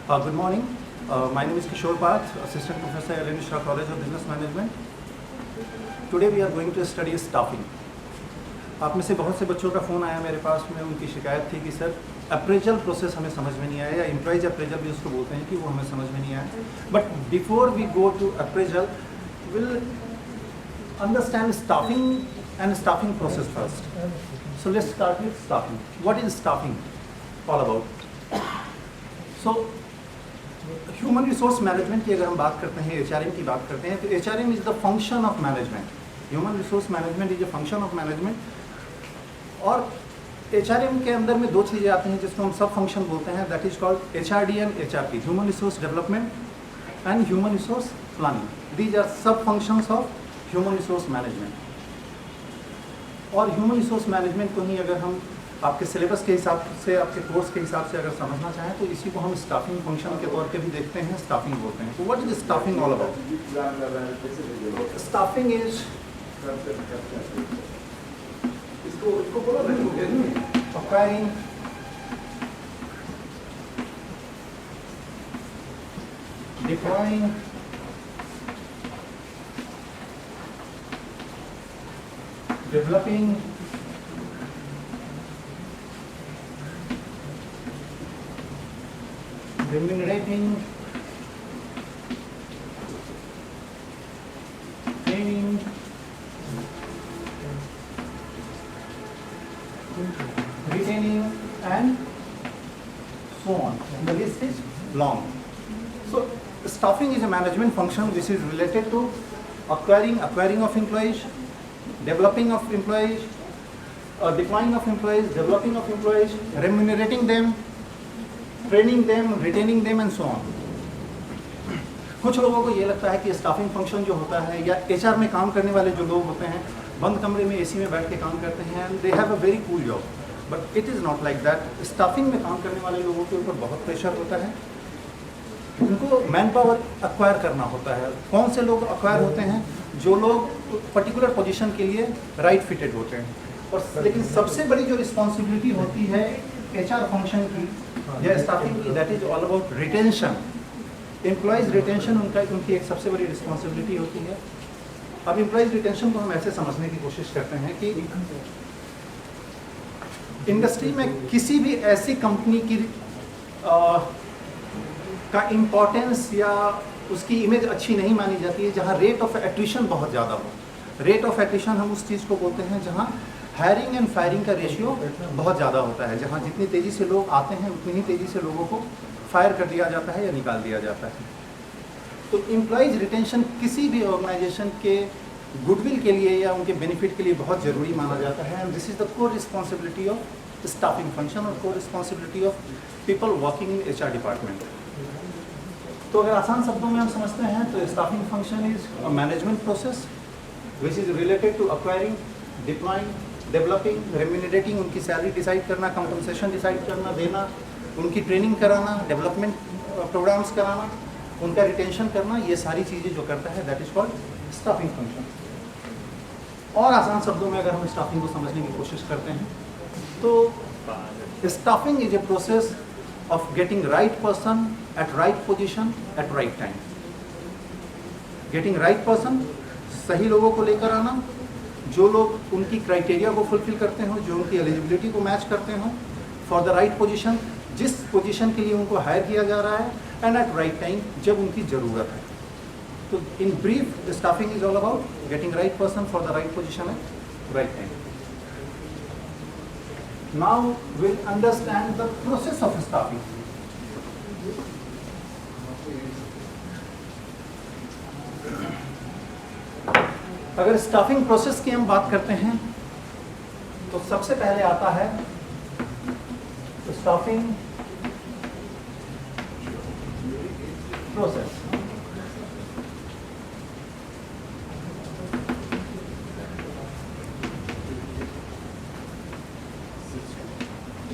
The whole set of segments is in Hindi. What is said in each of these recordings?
Good morning. My name is Kishore Path, Assistant Professor at Mishra College of Business Management. Today we are going to study staffing. आप में से बहुत से बच्चों का फ़ोन आया मेरे पास में, उनकी शिकायत थी कि सर अप्रेजल प्रोसेस हमें समझ में नहीं आया, या एम्प्लॉयज़ अप्रेजल भी उसको बोलते हैं कि वो हमें समझ में नहीं आया. But before we go to appraisal will understand staffing and staffing process first. So let's start with staffing. What is staffing all about? So human resource management की अगर हम बात करते हैं, HRM की बात करते हैं, तो HRM is the function of management. Human resource management is a function of management. और HRM के अंदर में दो चीज़ें आती हैं जिसको हम सब फंक्शन बोलते हैं. That is called HRD and HRP, Human Resource Development and Human Resource Planning. These are sub functions of Human Resource Management. और ह्यूमन रिसोर्स मैनेजमेंट को ही अगर हम आपके सिलेबस के हिसाब से, आपके कोर्स के हिसाब से अगर समझना चाहें तो इसी को हम स्टाफिंग फंक्शन के तौर पे भी देखते हैं, स्टाफिंग बोलते हैं. तो what is staffing all about? Staffing is इसको बोलो acquiring deploying developing remunerating training retaining and so on. The list is long. So staffing is a management function which is related to acquiring of employees, developing of employees, deploying of employees, developing of employees, remunerating them, training them, retaining them and so on. कुछ लोगों को ये लगता है कि स्टाफिंग फंक्शन जो होता है, या एचआर में काम करने वाले जो लोग होते हैं बंद कमरे में एसी में बैठ के काम करते हैं, they have a very cool job. But it is not like that. Staffing में काम करने वाले लोगों के ऊपर बहुत प्रेशर होता है. उनको मैन पावर अक्वायर करना होता है. कौन से लोग अक्वायर होते हैं? जो लोग पर्टिकुलर पोजीशन के लिए राइट फिटेड होते हैं. और लेकिन सबसे बड़ी जो रिस्पॉन्सिबिलिटी होती है एचआर फंक्शन की या स्टाफिंग की, that is all about retention. Employees retention उनकी एक सबसे बड़ी रिस्पॉन्सिबिलिटी होती है. अब एम्प्लॉयज़ रिटेंशन को हम ऐसे समझने की कोशिश करते हैं कि इंडस्ट्री में किसी भी ऐसी कंपनी की का इम्पोर्टेंस या उसकी इमेज अच्छी नहीं मानी जाती है जहाँ रेट ऑफ एट्रिशन बहुत ज़्यादा हो. रेट ऑफ एट्रिशन हम उस चीज़ को बोलते हैं जहाँ हायरिंग एंड फायरिंग का रेशियो बहुत ज़्यादा होता है, जहाँ जितनी तेज़ी से लोग आते हैं उतनी ही तेज़ी से लोगों को फायर कर दिया जाता है या निकाल दिया जाता है. तो एम्प्लॉयज़ रिटेंशन किसी भी ऑर्गेनाइजेशन के गुडविल के लिए या उनके बेनिफिट के लिए बहुत ज़रूरी माना जाता है. And this is the core responsibility of staffing function और core responsibility of people working in HR department. तो अगर आसान शब्दों में हम समझते हैं तो staffing function is a management process which is related to acquiring, deploying, developing, remunerating, उनकी सैलरी डिसाइड करना, कंपनसेशन डिसाइड करना, देना, उनकी ट्रेनिंग कराना, डेवलपमेंट प्रोग्राम्स कराना, उनका रिटेंशन करना. ये सारी चीज़ें जो करता है that is called staffing function. और आसान शब्दों में अगर हम स्टाफिंग को समझने की कोशिश करते हैं तो staffing is a process of getting right person at right position at right time. Getting right person, सही लोगों को लेकर आना, जो लोग उनकी क्राइटेरिया को फुलफिल करते हो, जो उनकी एलिजिबिलिटी को मैच करते हो, फॉर द राइट पोजीशन, जिस पोजीशन के लिए उनको हायर किया जा रहा है, एंड एट राइट टाइम, जब उनकी ज़रूरत है. तो in brief staffing is all about getting right person for the right position at right time. Now we'll understand the process of staffing. अगर स्टाफिंग प्रोसेस की हम बात करते हैं तो सबसे पहले आता है staffing process.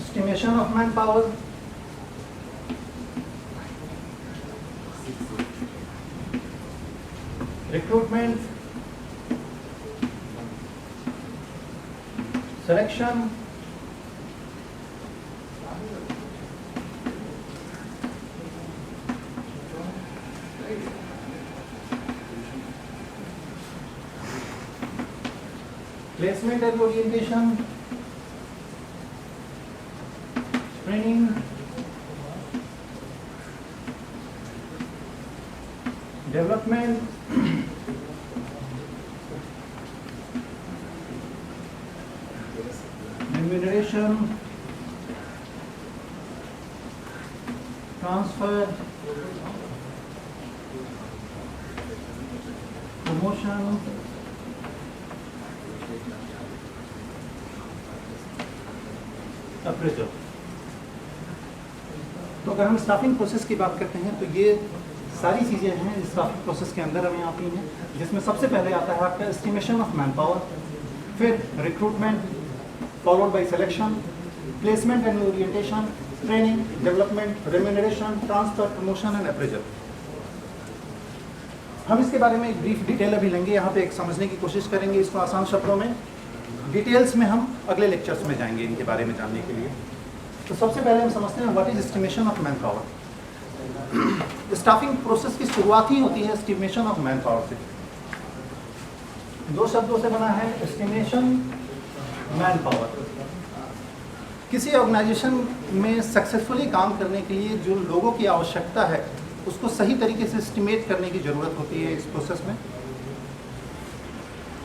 Estimation of manpower, recruitment, selection, placement and orientation, training, development, remuneration, transfer, promotion, appraisal. तो अगर हम स्टाफिंग प्रोसेस की बात करते हैं तो ये सारी चीज़ें हैं स्टाफिंग प्रोसेस के अंदर हमें आती हैं, जिसमें सबसे पहले आता है आपका एस्टिमेशन ऑफ मैन पावर, फिर recruitment, followed by selection, placement and orientation, training, development, remuneration, transfer, promotion and appraisal. हम इसके बारे में एक ब्रीफ डिटेल अभी लेंगे, यहाँ पे एक समझने की कोशिश करेंगे इसको आसान शब्दों में। डिटेल्स में हम अगले लेक्चर्स में जाएंगे इनके बारे में जानने के लिए। तो सबसे पहले हम समझते हैं what is estimation of man power. Staffing process की शुरुआत ही होती है एस्टिमेशन ऑफ मैन पावर से। दो शब्दों से बना है, एस्टिमेशन, मैन पावर। किसी ऑर्गेनाइजेशन में सक्सेसफुली काम करने के लिए जो लोगों की आवश्यकता है उसको सही तरीके से एस्टिमेट करने की ज़रूरत होती है इस प्रोसेस में।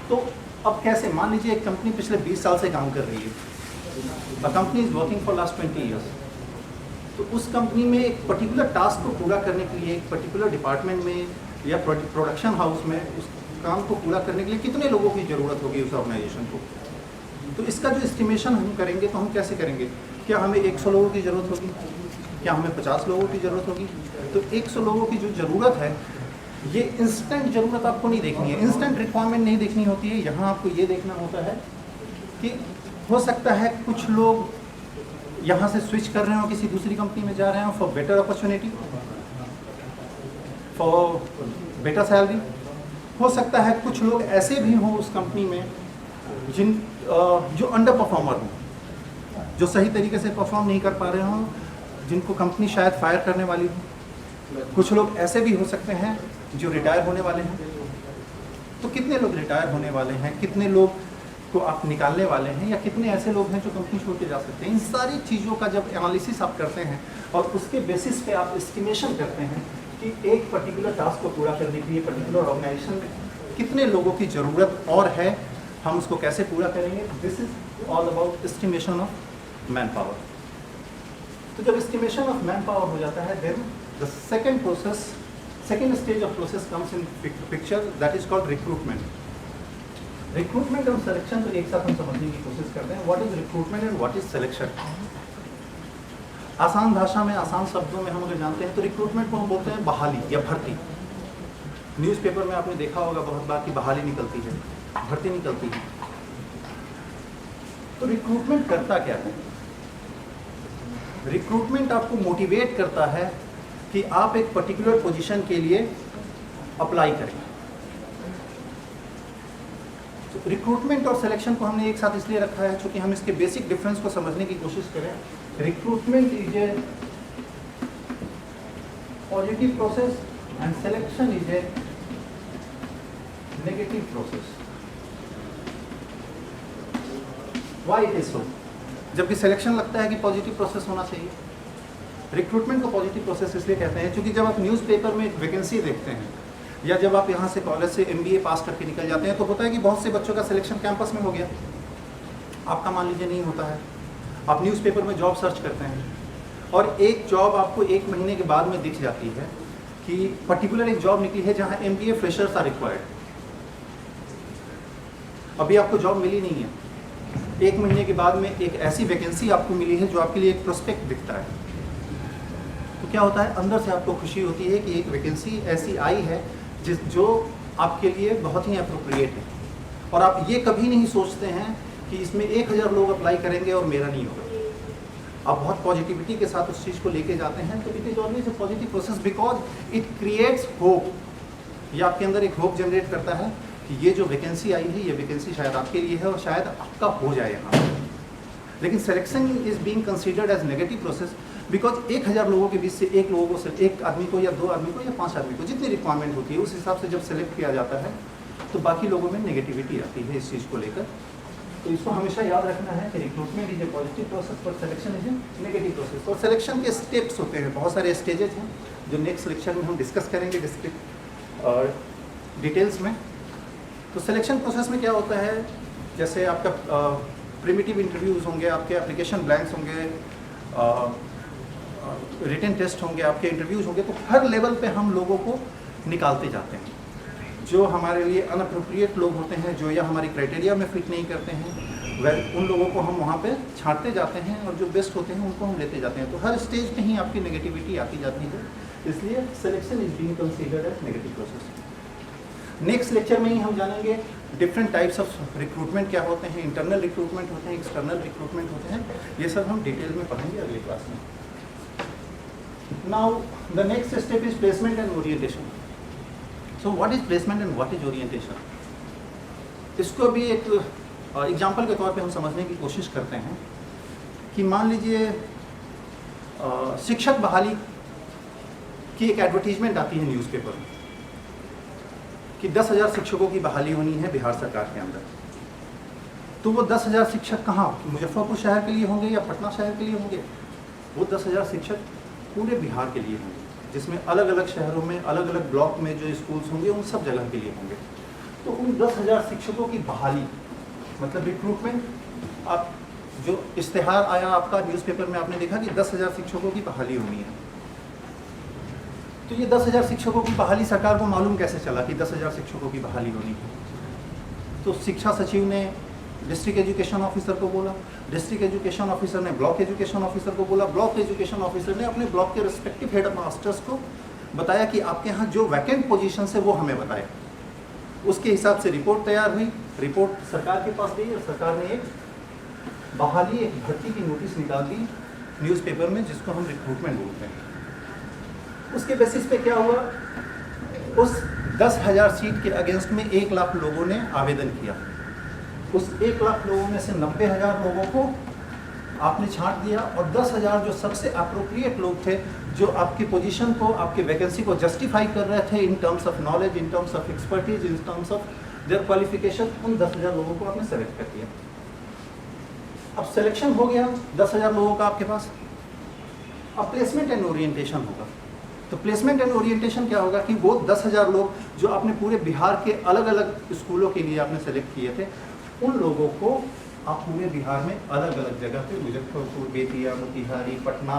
तो अब कैसे, मान लीजिए एक कंपनी पिछले 20 साल से काम कर रही है, the company is working for last 20 years. तो उस कंपनी में एक पर्टिकुलर टास्क को पूरा करने के लिए एक पर्टिकुलर डिपार्टमेंट में या प्रोडक्शन हाउस में उस काम को पूरा करने के लिए कितने लोगों की ज़रूरत होगी उस ऑर्गेनाइजेशन को। तो इसका जो एस्टिमेशन हम करेंगे तो हम कैसे करेंगे, क्या हमें 100 लोगों की ज़रूरत होगी, क्या हमें 50 लोगों की ज़रूरत होगी। तो 100 लोगों की जो ज़रूरत है ये इंस्टेंट ज़रूरत आपको नहीं देखनी है, इंस्टेंट रिक्वायरमेंट नहीं देखनी होती है। यहाँ आपको ये देखना होता है कि हो सकता है कुछ लोग यहाँ से स्विच कर रहे हो, किसी दूसरी कंपनी में जा रहे हो for better opportunity, for better salary. हो सकता है कुछ लोग ऐसे भी हों उस कंपनी में जो अंडर परफॉर्मर हों, जो सही तरीके से परफॉर्म नहीं कर पा रहे हों, जिनको कंपनी शायद फायर करने वाली हो। कुछ लोग ऐसे भी हो सकते हैं जो रिटायर होने वाले हैं। तो कितने लोग रिटायर होने वाले हैं, कितने लोग को आप निकालने वाले हैं, या कितने ऐसे लोग हैं जो कंपनी छोड़ के जा सकते हैं। इन सारी चीज़ों का जब एनालिसिस आप करते हैं और उसके बेसिस पे आप एस्टिमेशन करते हैं कि एक पर्टिकुलर टास्क को पूरा करने के लिए पर्टिकुलर ऑर्गेनाइजेशन में कितने लोगों की ज़रूरत और है, हम उसको कैसे पूरा करेंगे। This is all about estimation of manpower. तो जब एस्टिमेशन ऑफ मैन पावर हो जाता है, then the second stage of process comes in picture, that is called recruitment. Recruitment और सिलेक्शन तो एक साथ हम समझने की कोशिश करते हैं। What is recruitment and what is selection. आसान भाषा में, आसान शब्दों में हम अगर जानते हैं तो रिक्रूटमेंट को हम बोलते हैं बहाली या भर्ती। न्यूज़पेपर में आपने देखा होगा बहुत बार कि बहाली निकलती है, भर्ती निकलती है। तो रिक्रूटमेंट करता क्या है? रिक्रूटमेंट आपको मोटिवेट करता है कि आप एक पर्टिकुलर पोजीशन के लिए अप्लाई करें। तो रिक्रूटमेंट और सिलेक्शन को हमने एक साथ इसलिए रखा है क्योंकि हम इसके बेसिक डिफरेंस को समझने की कोशिश करें। Recruitment is a positive process and selection is a negative process. Why it is so? जबकि सिलेक्शन लगता है कि पॉजिटिव प्रोसेस होना चाहिए। रिक्रूटमेंट को पॉजिटिव प्रोसेस इसलिए कहते हैं क्योंकि जब आप न्यूज़पेपर में एक वैकेंसी देखते हैं या जब आप यहाँ से कॉलेज से MBA पास करके निकल जाते हैं तो होता है कि बहुत से बच्चों का सिलेक्शन कैंपस में हो गया, आपका मान लीजिए नहीं होता है। आप न्यूज़पेपर में जॉब सर्च करते हैं और एक जॉब आपको 1 महीने के बाद में दिख जाती है कि पर्टिकुलर एक जॉब निकली है जहाँ MBA फ्रेशर्स आर रिक्वायर्ड। अभी आपको जॉब मिली नहीं है, 1 महीने के बाद में एक ऐसी वैकेंसी आपको मिली है जो आपके लिए एक प्रोस्पेक्ट दिखता है। तो क्या होता है, अंदर से आपको खुशी होती है कि एक वैकेंसी ऐसी आई है जो आपके लिए बहुत ही अप्रोप्रिएट है। और आप ये कभी नहीं सोचते हैं कि इसमें 1000 लोग अप्लाई करेंगे और मेरा नहीं होगा। आप बहुत पॉजिटिविटी के साथ उस चीज़ को लेके जाते हैं। तो it is always a positive process because it creates hope. ये आपके अंदर एक होप जनरेट करता है कि ये जो वैकेंसी आई है, ये वैकेंसी शायद आपके लिए है और शायद आपका हो जाए यहाँ। लेकिन selection is being considered as negative process because 1000 लोगों के बीच से एक लोगों को, एक आदमी को या 2 आदमी को या 5 आदमी को, जितनी रिक्वायरमेंट होती है उस हिसाब से जब सेलेक्ट किया जाता है तो बाकी लोगों में नेगेटिविटी आती है इस चीज़ को लेकर तो इसको हमेशा याद रखना है कि recruitment is a positive process पर selection is a negative process. और सिलेक्शन के स्टेप्स होते हैं, बहुत सारे स्टेजेस हैं जो नेक्स्ट लेक्चर में हम डिस्कस करेंगे डिटेल्स में। तो सिलेक्शन प्रोसेस में क्या होता है, जैसे आपका प्रिमिटिव इंटरव्यूज़ होंगे, आपके एप्लीकेशन ब्लैंक्स होंगे, रिटन टेस्ट होंगे, आपके इंटरव्यूज़ होंगे, तो हर लेवल पे हम लोगों को निकालते जाते हैं। जो हमारे लिए अनअप्रोप्रिएट लोग होते हैं, जो या हमारी क्राइटेरिया में फिट नहीं करते हैं, वह उन लोगों को हम वहाँ पे छांटते जाते हैं और जो बेस्ट होते हैं उनको हम लेते जाते हैं। तो हर स्टेज पे ही आपकी नेगेटिविटी आती जाती है, इसलिए selection is being considered as negative process. Next lecture में ही हम जानेंगे डिफरेंट टाइप्स ऑफ रिक्रूटमेंट क्या होते हैं, इंटरनल रिक्रूटमेंट होते हैं, एक्सटर्नल रिक्रूटमेंट होते हैं, ये सब हम डिटेल में पढ़ेंगे अगली क्लास में। Now the next step is placement and orientation. So what is placement and what is orientation, इसको भी एक एग्जाम्पल के तौर पे हम समझने की कोशिश करते हैं कि मान लीजिए शिक्षक बहाली की एक एडवर्टीजमेंट आती है न्यूज़पेपर में कि 10,000 शिक्षकों की बहाली होनी है बिहार सरकार के अंदर। तो वो 10,000 शिक्षक कहाँ, मुजफ्फरपुर शहर के लिए होंगे या पटना शहर के लिए होंगे? वो 10,000 शिक्षक पूरे बिहार के लिए होंगे, जिसमें अलग अलग शहरों में अलग अलग ब्लॉक में जो स्कूल्स होंगे उन सब जगह के लिए होंगे। तो उन 10,000 शिक्षकों की बहाली मतलब रिक्रूटमेंट, आप जो इश्तेहार आया आपका न्यूज़पेपर में, आपने देखा कि 10,000 शिक्षकों की बहाली होनी है। तो ये 10,000 शिक्षकों की बहाली सरकार को मालूम कैसे चला कि 10,000 शिक्षकों की बहाली होनी है? तो शिक्षा सचिव ने डिस्ट्रिक्ट एजुकेशन ऑफिसर को बोला, डिस्ट्रिक्ट एजुकेशन ऑफिसर ने ब्लॉक एजुकेशन ऑफिसर को बोला, ब्लॉक एजुकेशन ऑफिसर ने अपने ब्लॉक के रिस्पेक्टिव हेड मास्टर्स को बताया कि आपके यहाँ जो वैकेंट पोजीशन है वो हमें बताएं। उसके हिसाब से रिपोर्ट तैयार हुई, रिपोर्ट सरकार के पास गई और सरकार ने एक बहाली, एक भर्ती की नोटिस निकाल दी न्यूज़पेपर में, जिसको हम रिक्रूटमेंट बोलते हैं। उसके बेसिस पे क्या हुआ, उस 10,000 सीट के अगेंस्ट में 1 लाख लोगों ने आवेदन किया। उस 1 लाख लोगों में से 90,000 लोगों को आपने छांट दिया और 10,000 जो सबसे अप्रोप्रिएट लोग थे, जो आपकी पोजीशन को, आपकी वैकेंसी को जस्टिफाई कर रहे थे इन terms of knowledge, in terms of expertise, in terms of their qualification, उन 10,000 लोगों को आपने सेलेक्ट कर दिया। अब सिलेक्शन हो गया 10,000 लोगों का आपके पास। अब प्लेसमेंट एंड ओरिएंटेशन होगा। तो प्लेसमेंट एंड ओरिएंटेशन क्या होगा कि वो 10,000 लोग जो आपने पूरे बिहार के अलग अलग स्कूलों के लिए आपने सेलेक्ट किए थे, उन लोगों को आप पूरे बिहार में अलग अलग जगह पे, मुजफ्फरपुर, बेतिया, मोतिहारी, पटना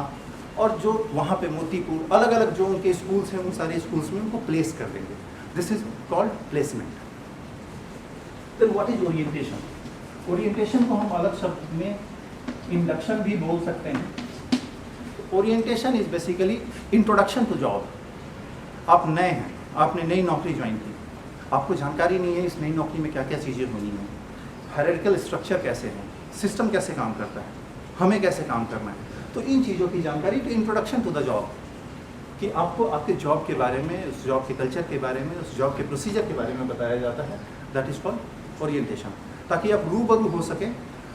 और जो वहाँ पे मोतीपुर, अलग अलग जो उनके स्कूल्स हैं, उन सारे स्कूल्स में उनको प्लेस कर देंगे। This is called placement. Then what is orientation? Orientation को हम अलग शब्द में इंडक्शन भी बोल सकते हैं। Orientation is basically introduction to job. आप नए हैं, आपने नई नौकरी ज्वाइन की, आपको जानकारी नहीं है इस नई नौकरी में क्या क्या चीज़ें होनी हैं, हायरार्किकल स्ट्रक्चर कैसे है, सिस्टम कैसे काम करता है, हमें कैसे काम करना है। तो इन चीज़ों की जानकारी, तो इंट्रोडक्शन टू द जॉब, कि आपको आपके जॉब के बारे में, उस जॉब के कल्चर के बारे में, उस जॉब के प्रोसीजर के बारे में बताया जाता है। दैट इज़ कॉल्ड ओरिएंटेशन, ताकि आप रूबरू हो सकें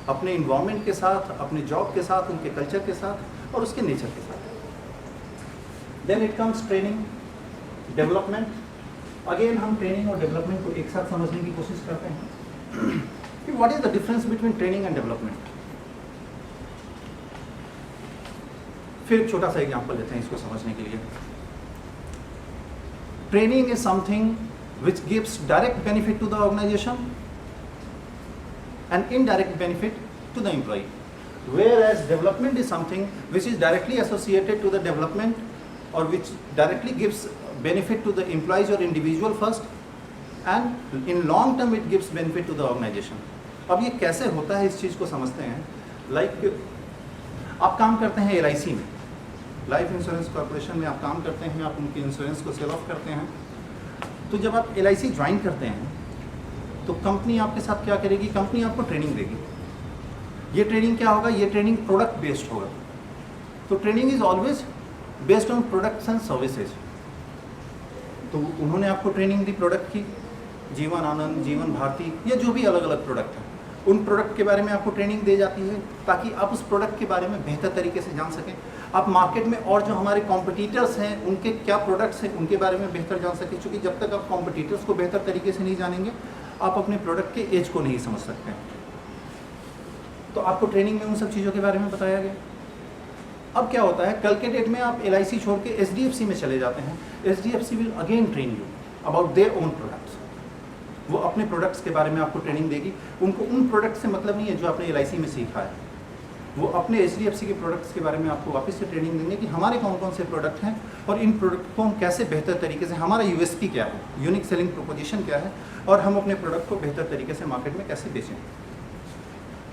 अपने इन्वायरमेंट के साथ, अपने जॉब के साथ, उनके कल्चर के साथ और उसके नेचर के साथ। Then it comes training, development. Again हम ट्रेनिंग और डेवलपमेंट को एक साथ समझने की कोशिश करते हैं कि what is the difference between training and development. फिर छोटा सा एग्जांपल लेते हैं इसको समझने के लिए। Training is something which gives direct benefit to the organization and indirect benefit to the employee, whereas development is something which is directly associated to the development or which directly gives benefit to the employees or individual first, and in long term it gives benefit to the organization. अब ये कैसे होता है, इस चीज़ को समझते हैं। आप काम करते हैं LIC में, लाइफ इंश्योरेंस कॉर्पोरेशन में आप काम करते हैं, आप उनके इंश्योरेंस को सेल ऑफ करते हैं। तो जब आप LIC ज्वाइन करते हैं तो कंपनी आपके साथ क्या करेगी, कंपनी आपको ट्रेनिंग देगी। ये ट्रेनिंग क्या होगा, ये ट्रेनिंग प्रोडक्ट बेस्ड होगा। तो training is always based on products and services. तो उन्होंने आपको ट्रेनिंग दी प्रोडक्ट की, जीवन आनंद, जीवन भारती, या जो भी अलग अलग प्रोडक्ट हैं, उन प्रोडक्ट के बारे में आपको ट्रेनिंग दी जाती है ताकि आप उस प्रोडक्ट के बारे में बेहतर तरीके से जान सकें। आप मार्केट में और जो हमारे कॉम्पिटिटर्स हैं उनके क्या प्रोडक्ट्स हैं उनके बारे में बेहतर जान सकें, क्योंकि जब तक आप कॉम्पिटिटर्स को बेहतर तरीके से नहीं जानेंगे आप अपने प्रोडक्ट के एज को नहीं समझ सकते हैं। तो आपको ट्रेनिंग में उन सब चीज़ों के बारे में बताया गया। अब क्या होता है, कल के डेट में आप LIC छोड़ के HDFC में चले जाते हैं, HDFC will again train you about their own products. वो अपने प्रोडक्ट्स के बारे में आपको ट्रेनिंग देगी। उनको उन प्रोडक्ट से मतलब नहीं है जो आपने LIC में सीखा है, वो अपने HDFC के प्रोडक्ट्स के बारे में आपको वापस से ट्रेनिंग देंगे कि हमारे कौन कौन से प्रोडक्ट हैं और इन प्रोडक्ट को हम कैसे बेहतर तरीके से, हमारा USP क्या है, यूनिक सेलिंग प्रोपोजिशन क्या है, और हम अपने प्रोडक्ट को बेहतर तरीके से मार्केट में कैसे बेचें।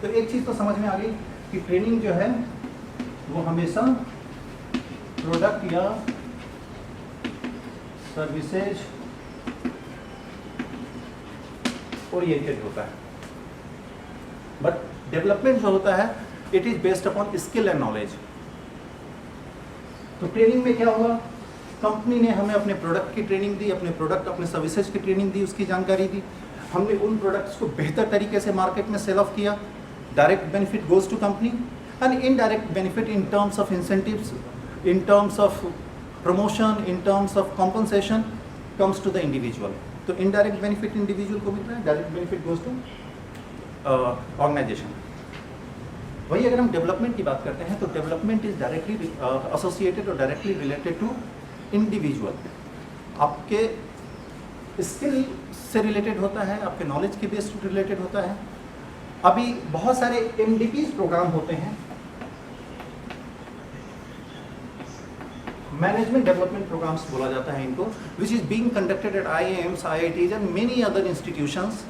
तो एक चीज़ तो समझ में आ गई कि ट्रेनिंग जो है वो हमेशा प्रोडक्ट या सर्विसेज ओरिएंटेड होता है, बट डेवलपमेंट जो होता है it is based upon skill and knowledge. तो ट्रेनिंग में क्या हुआ, कंपनी ने हमें अपने प्रोडक्ट की ट्रेनिंग दी, अपने प्रोडक्ट अपने सर्विसेज की ट्रेनिंग दी, उसकी जानकारी दी, हमने उन प्रोडक्ट्स को बेहतर तरीके से मार्केट में सेल ऑफ किया। Direct benefit goes to company and indirect benefit in terms of incentives, in terms of promotion, in terms of compensation comes to the individual. तो इनडायरेक्ट बेनिफिट इंडिविजुअल को मिल रहा है, direct benefit goes to organisation. वही अगर हम डेवलपमेंट की बात करते हैं तो डेवलपमेंट इज डायरेक्टली एसोसिएटेड और डायरेक्टली रिलेटेड टू इंडिविजुअल। आपके स्किल से रिलेटेड होता है, आपके नॉलेज के बेस से रिलेटेड होता है। अभी बहुत सारे MDPs प्रोग्राम होते हैं, मैनेजमेंट डेवलपमेंट प्रोग्राम्स बोला जाता है इनको, which is being conducted at IIMs, IITs and many other institutions.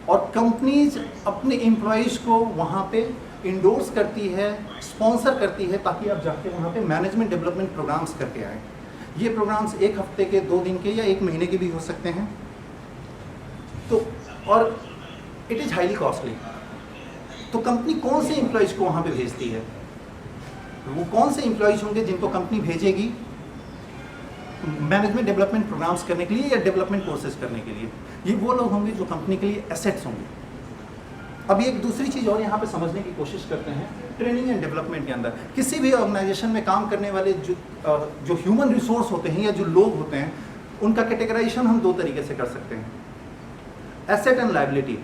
और कंपनीज अपने एम्प्लॉयज़ को वहाँ पे इंडोर्स करती है, स्पॉन्सर करती है, ताकि आप जाके वहाँ पे मैनेजमेंट डेवलपमेंट प्रोग्राम्स करके आए। ये प्रोग्राम्स 1 हफ्ते के, 2 दिन के या 1 महीने के भी हो सकते हैं। तो और इट इज़ हाईली कॉस्टली। तो कंपनी कौन से एम्प्लॉयज़ को वहाँ पे भेजती है, वो कौन से एम्प्लॉयज़ होंगे जिनको कंपनी भेजेगी मैनेजमेंट डेवलपमेंट प्रोग्राम्स करने के लिए या डेवलपमेंट कोर्सेज करने के लिए? ये वो लोग होंगे जो कंपनी के लिए एसेट्स होंगे। अब एक दूसरी चीज़ और यहाँ पे समझने की कोशिश करते हैं, ट्रेनिंग एंड डेवलपमेंट के अंदर किसी भी ऑर्गेनाइजेशन में काम करने वाले जो ह्यूमन रिसोर्स होते हैं या जो लोग होते हैं, उनका कैटेगराइजेशन हम 2 तरीके से कर सकते हैं, एसेट एंड लायबिलिटी।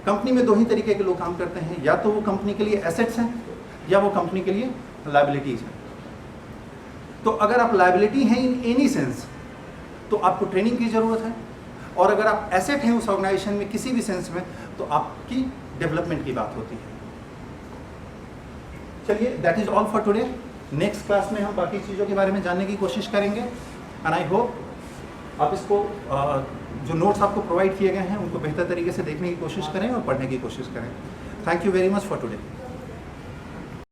कंपनी में 2 ही तरीके के लोग काम करते हैं, या तो वो कंपनी के लिए एसेट्स हैं या वो कंपनी के लिए लायबिलिटीज हैं। तो अगर आप लायबिलिटी हैं इन एनी सेंस तो आपको ट्रेनिंग की ज़रूरत है, और अगर आप एसेट हैं उस ऑर्गेनाइजेशन में किसी भी सेंस में तो आपकी डेवलपमेंट की बात होती है। चलिए, that is all for today. Next class में हम बाकी चीज़ों के बारे में जानने की कोशिश करेंगे, एंड आई होप आप इसको जो नोट्स आपको प्रोवाइड किए गए हैं उनको बेहतर तरीके से देखने की कोशिश करें और पढ़ने की कोशिश करें। Thank you very much for today.